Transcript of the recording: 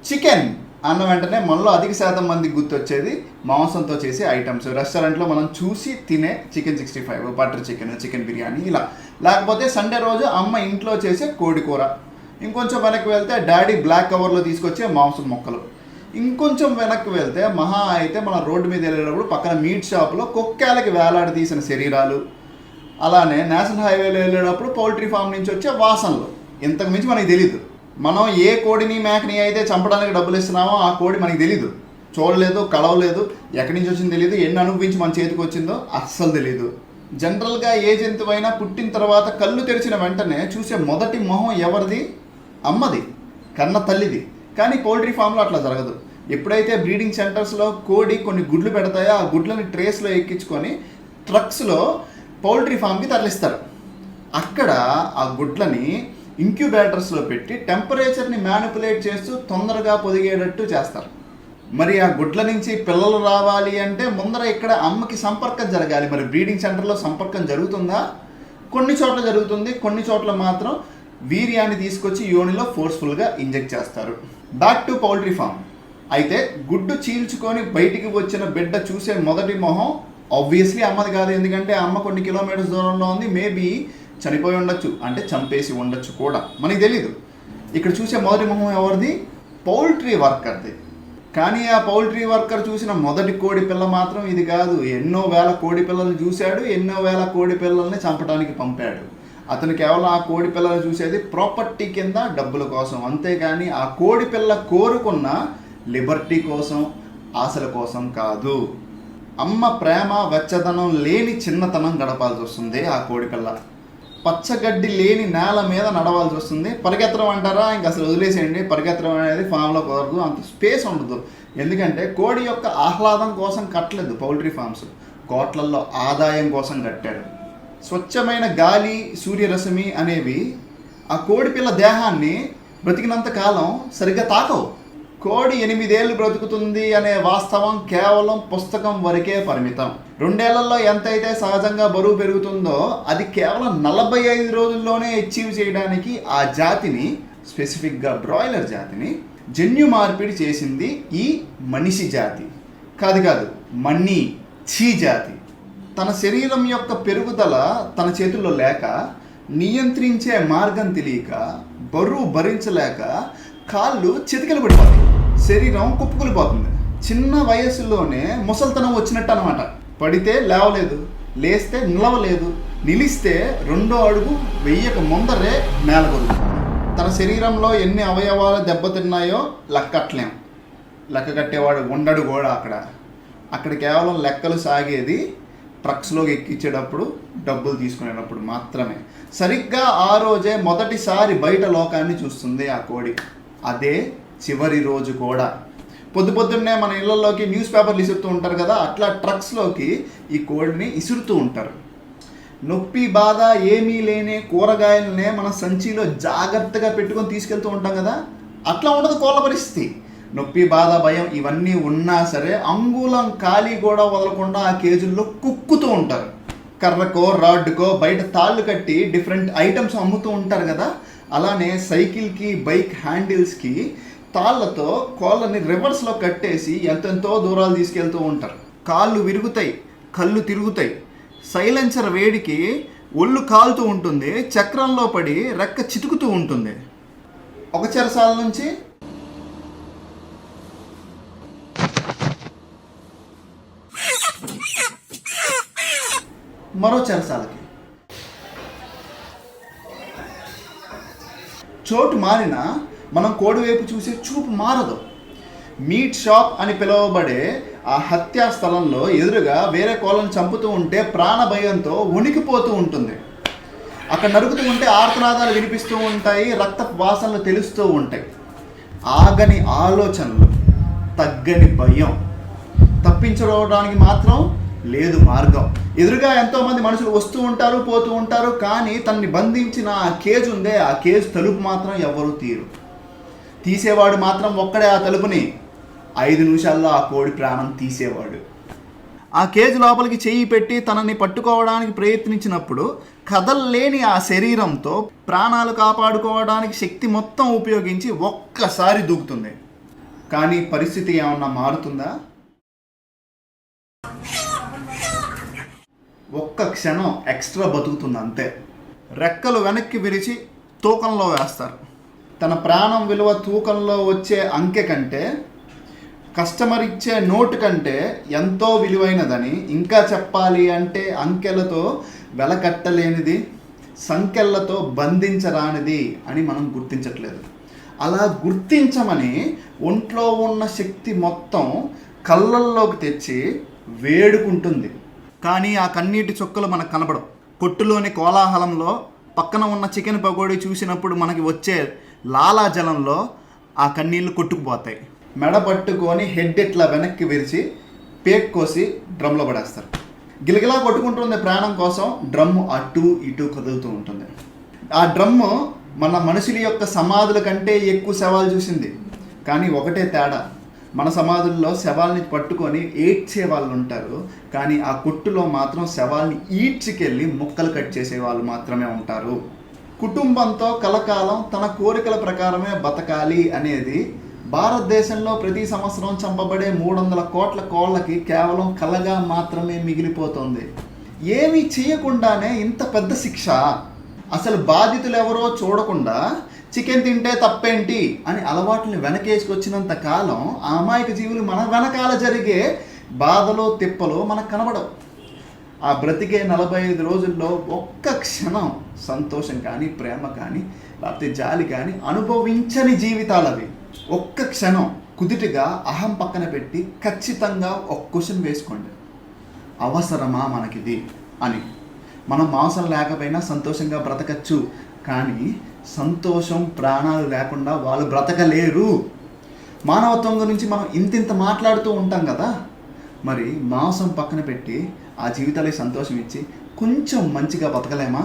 Chicken అన్న వెంటనే మనలో అధిక శాతం మందికి గుర్తొచ్చేది మాంసంతో చేసే ఐటమ్స్. రెస్టారెంట్లో మనం చూసి తినే chicken 65, butter chicken, chicken biryani ఇలా. లేకపోతే సండే రోజు అమ్మ ఇంట్లో చేసే కోడి కూర. ఇంకొంచెం వెనక్కి వెళ్తే డాడీ బ్లాక్ కవర్లో తీసుకొచ్చే మాంసం మొక్కలు. ఇంకొంచెం వెనక్కి వెళ్తే మహా అయితే మన రోడ్డు మీద వెళ్ళేటప్పుడు పక్కన మీట్ షాప్లో కుక్కలకి వేలాడి తీసిన శరీరాలు. అలానే నేషనల్ హైవేలో వెళ్ళేటప్పుడు పౌల్ట్రీ ఫామ్ నుంచి వచ్చే వాసనలు. ఇంతకు మించి మనకి తెలీదు. మనం ఏ కోడిని మేకని అయితే చంపడానికి డబ్బులు ఇస్తున్నామో ఆ కోడి మనకి తెలీదు, చూడలేదు, కలవలేదు, ఎక్కడి నుంచి వచ్చిందో తెలియదు, ఎన్ని అనుభవించి మన చేతికి వచ్చిందో అస్సలు తెలీదు. జనరల్గా ఏ జంతువైనా పుట్టిన తర్వాత కళ్ళు తెరిచిన వెంటనే చూసే మొదటి మొహం ఎవరిది? అమ్మది, కన్న తల్లిది. కానీ పౌల్ట్రీ ఫామ్లో అట్లా జరగదు. ఎప్పుడైతే బ్రీడింగ్ సెంటర్స్లో కోడి కొన్ని గుడ్లు పెడతాయో ఆ గుడ్లని ట్రేస్లో ఎక్కించుకొని ట్రక్స్లో పౌల్ట్రీ ఫామ్కి తరలిస్తారు. అక్కడ ఆ గుడ్లని ఇంక్యుబేటర్స్లో పెట్టి టెంపరేచర్ని మ్యానిపులేట్ చేస్తూ తొందరగా పొదిగేటట్టు చేస్తారు. మరి ఆ గుడ్ల నుంచి పిల్లలు రావాలి అంటే ముందర ఇక్కడ అమ్మకి సంపర్కం జరగాలి. మరి బ్రీడింగ్ సెంటర్లో సంపర్కం జరుగుతుందా? కొన్ని చోట్ల జరుగుతుంది, కొన్ని చోట్ల మాత్రం వీర్యాన్ని తీసుకొచ్చి యోనిలో ఫోర్స్ఫుల్గా ఇంజెక్ట్ చేస్తారు. Back to poultry farm. అయితే గుడ్డు చీల్చుకొని బయటికి వచ్చిన బిడ్డ చూసే మొదటి మొహం ఆబ్వియస్లీ అమ్మది కాదు. ఎందుకంటే అమ్మ కొన్ని కిలోమీటర్స్ దూరంలో ఉంది, మేబీ చనిపోయి ఉండొచ్చు, అంటే చంపేసి ఉండొచ్చు కూడా, మనకి తెలీదు. ఇక్కడ చూసే మొదటి మొహం ఎవరిది? పౌల్ట్రీ వర్కర్ది. కానీ ఆ పౌల్ట్రీ వర్కర్ చూసిన మొదటి కోడి పిల్ల మాత్రం ఇది కాదు. ఎన్నో వేల కోడి పిల్లల్ని చూశాడు, ఎన్నో వేల కోడి పిల్లల్ని చంపడానికి పంపాడు. అతను కేవలం ఆ కోడి పిల్లలు చూసేది ప్రాపర్టీ కింద, డబ్బుల కోసం. అంతేగాని ఆ కోడి పిల్ల కోరుకున్న లిబర్టీ కోసం, ఆశల కోసం కాదు. అమ్మ ప్రేమ వెచ్చదనం లేని చిన్నతనం గడపాల్సి వస్తుంది ఆ కోడి పిల్ల. పచ్చగడ్డి లేని నేల మీద నడవాల్సి వస్తుంది. పరిగెత్తడం అంటారా? ఇంక అసలు వదిలేసేయండి. పరిగెత్తడం అనేది ఫామ్లో కుదరదు, అంత స్పేస్ ఉండదు. ఎందుకంటే కోడి యొక్క ఆహ్లాదం కోసం కట్టలేదు పౌల్ట్రీ ఫామ్స్, కోట్లల్లో ఆదాయం కోసం కట్టాడు. స్వచ్ఛమైన గాలి, సూర్యరశ్మి అనేవి ఆ కోడి పిల్ల దేహాన్ని బ్రతికినంత కాలం సరిగ్గా తాకవు. కోడి 8 ఏళ్ళు బ్రతుకుతుంది అనే వాస్తవం కేవలం పుస్తకం వరకే పరిమితం. 2 ఏళ్లలో ఎంతైతే సహజంగా బరువు పెరుగుతుందో అది కేవలం 45 రోజుల్లోనే అచీవ్ చేయడానికి ఆ జాతిని, స్పెసిఫిక్గా బ్రాయిలర్ జాతిని జన్యు మార్పిడి చేసింది ఈ మనిషి జాతి. కాదు, మన్నీ ఛీ జాతి. తన శరీరం యొక్క పెరుగుదల తన చేతుల్లో లేక, నియంత్రించే మార్గం తెలియక, బరువు భరించలేక కాళ్ళు చితికిలు పడిపోతాయి, శరీరం కుప్పుకులిపోతుంది. చిన్న వయసులోనే ముసల్తనం వచ్చినట్టు అనమాట. పడితే లేవలేదు, లేస్తే నిలవలేదు, నిలిస్తే 2వ అడుగు వెయ్యక ముందరే నేల కొడుతుంది. తన శరీరంలో ఎన్ని అవయవాలు దెబ్బతిన్నాయో లెక్కట్లేం. లెక్క కట్టేవాడు ఉండడు కూడా అక్కడ కేవలం లెక్కలు సాగేది ట్రక్స్లోకి ఎక్కించేటప్పుడు, డబ్బులు తీసుకునేటప్పుడు మాత్రమే. సరిగ్గా ఆ రోజే మొదటిసారి బయట లోకాన్ని చూస్తుంది ఆ కోడి. అదే చివరి రోజు కూడా. పొద్దున్నే మన ఇళ్లలోకి న్యూస్ పేపర్లు ఇసురుతూ ఉంటారు కదా, అట్లా ట్రక్స్లోకి ఈ కోడిని ఇసురుతూ ఉంటారు. నొప్పి బాధ ఏమీ లేని కూరగాయలనే మన సంచిలో జాగ్రత్తగా పెట్టుకొని తీసుకెళ్తూ ఉంటాం కదా, అట్లా ఉండదు కోళ్ళ పరిస్థితి. నొప్పి బాధ భయం ఇవన్నీ ఉన్నా సరే అంగుళం ఖాళీ కూడా వదలకుండా ఆ కేజుల్లో కుక్కుతూ ఉంటారు. కర్రకో రాడ్కో బయట తాళ్ళు కట్టి డిఫరెంట్ ఐటమ్స్ అమ్ముతూ ఉంటారు కదా, అలానే సైకిల్కి, బైక్ హ్యాండిల్స్కి తాళ్ళతో కోళ్ళని రివర్స్లో కట్టేసి ఎంతెంతో దూరాలు తీసుకెళ్తూ ఉంటారు. కాళ్ళు విరుగుతాయి, కళ్ళు తిరుగుతాయి, సైలెన్సర్ వేడికి ఒళ్ళు కాలుతూ ఉంటుంది, చక్రంలో పడి రెక్క చితుకుతూ ఉంటుంది. ఒక చెరసాల నుంచి మరో చెరసాలకి. చోటు మారినా మనం కోడి వైపు చూసే చూపు మారదు. మీట్ షాప్ అని పిలువబడే ఆ హత్యా స్థలంలో ఎదురుగా వేరే కోళ్ళను చంపుతూ ఉంటే ప్రాణ భయంతో వణికిపోతూ ఉంటుంది. అక్కడ నరుకుతూ ఉంటే ఆర్తనాదాలు వినిపిస్తూ ఉంటాయి, రక్త వాసనలు తెలుస్తూ ఉంటాయి. ఆగని ఆలోచనలు, తగ్గని భయం, తప్పించుకోవడానికి మాత్రం లేదు మార్గం. ఎదురుగా ఎంతోమంది మనుషులు వస్తూ ఉంటారు, పోతూ ఉంటారు, కానీ తనని బంధించిన ఆ కేజ్ ఉందే, ఆ కేజ్ తలుపు మాత్రం ఎవరూ తీసేవాడు మాత్రం ఒక్కడే. ఆ తలుపుని 5 నిమిషాల్లో ఆ కోడి ప్రాణం తీసేవాడు. ఆ కేజ్ లోపలికి చెయ్యి పెట్టి తనని పట్టుకోవడానికి ప్రయత్నించినప్పుడు కదల్లేని ఆ శరీరంతో ప్రాణాలు కాపాడుకోవడానికి శక్తి మొత్తం ఉపయోగించి ఒక్కసారి దూకుతుంది. కానీ పరిస్థితి ఏమన్నా మారుతుందా? ఒక్క క్షణం ఎక్స్ట్రా బతుకుతుంది అంతే. రెక్కలు వెనక్కి విరిచి తూకంలో వేస్తారు. తన ప్రాణం విలువ తూకంలో వచ్చే అంకె కంటే, కస్టమర్ ఇచ్చే నోటు కంటే ఎంతో విలువైనదని, ఇంకా చెప్పాలి అంటే అంకెలతో వెలకట్టలేనిది, సంఖ్యలతో బంధించరానిది అని మనం గుర్తించట్లేదు. అలా గుర్తించమని ఒంట్లో ఉన్న శక్తి మొత్తం కళ్ళల్లోకి తెచ్చి వేడుకుంటుంది. కానీ ఆ కన్నీటి చుక్కలు మనకు కనబడవు. కొట్టులోని కోలాహలంలో పక్కన ఉన్న చికెన్ పకోడీ చూసినప్పుడు మనకి వచ్చే లాలాజలంలో ఆ కన్నీళ్ళు కొట్టుకుపోతాయి. మెడ పట్టుకొని హెడ్ ఇట్లా వెనక్కి విరిచి పేక్ కోసి డ్రమ్లో పడేస్తారు. గిలగిలా కొట్టుకుంటుంది ప్రాణం కోసం. డ్రమ్ము అటు ఇటు కదులుతూ ఉంటుంది. ఆ డ్రమ్ము మన మనుషుల యొక్క సమాధుల కంటే ఎక్కువ శవాలు చూసింది. కానీ ఒకటే తేడా, మన సమాధుల్లో శవాల్ని పట్టుకొని ఏడ్చే వాళ్ళు ఉంటారు, కానీ ఆ కొట్టులో మాత్రం శవాల్ని ఈడ్చికెళ్ళి ముక్కలు కట్ చేసే వాళ్ళు మాత్రమే ఉంటారు. కుటుంబంతో కలకాలం తన కోరికల ప్రకారమే బతకాలి అనేది భారతదేశంలో ప్రతి సంవత్సరం చంపబడే 300 కోట్ల కోళ్ళకి కేవలం కలగా మాత్రమే మిగిలిపోతుంది. ఏమీ చేయకుండానే ఇంత పెద్ద శిక్ష. అసలు బాధితులు ఎవరో చూడకుండా చికెన్ తింటే తప్పేంటి అని అలవాట్లని వెనకేసుకొచ్చినంత కాలం ఆ అమాయక జీవులు మన వెనకాల జరిగే బాధలు తిప్పలు మనకు కనబడవు. ఆ బ్రతికే 45 రోజుల్లో ఒక్క క్షణం సంతోషం కానీ, ప్రేమ కానీ, లేకపోతే జాలి కానీ అనుభవించని జీవితాలు అవి. ఒక్క క్షణం కుదుటిగా అహం పక్కన పెట్టి ఖచ్చితంగా ఒక క్వశ్చన్ వేసుకోండి, అవసరమా మనకిది అని. మనం మాంసం లేకపోయినా సంతోషంగా బ్రతకచ్చు, కానీ సంతోషం ప్రాణాలు లేకుండా వాళ్ళు బ్రతకలేరు. మానవత్వం గురించి మనం ఇంత మాట్లాడుతూ ఉంటాం కదా, మరి మాంసం పక్కన పెట్టి ఆ జీవితాలకి సంతోషం ఇచ్చి కొంచెం మంచిగా బతకలేమా?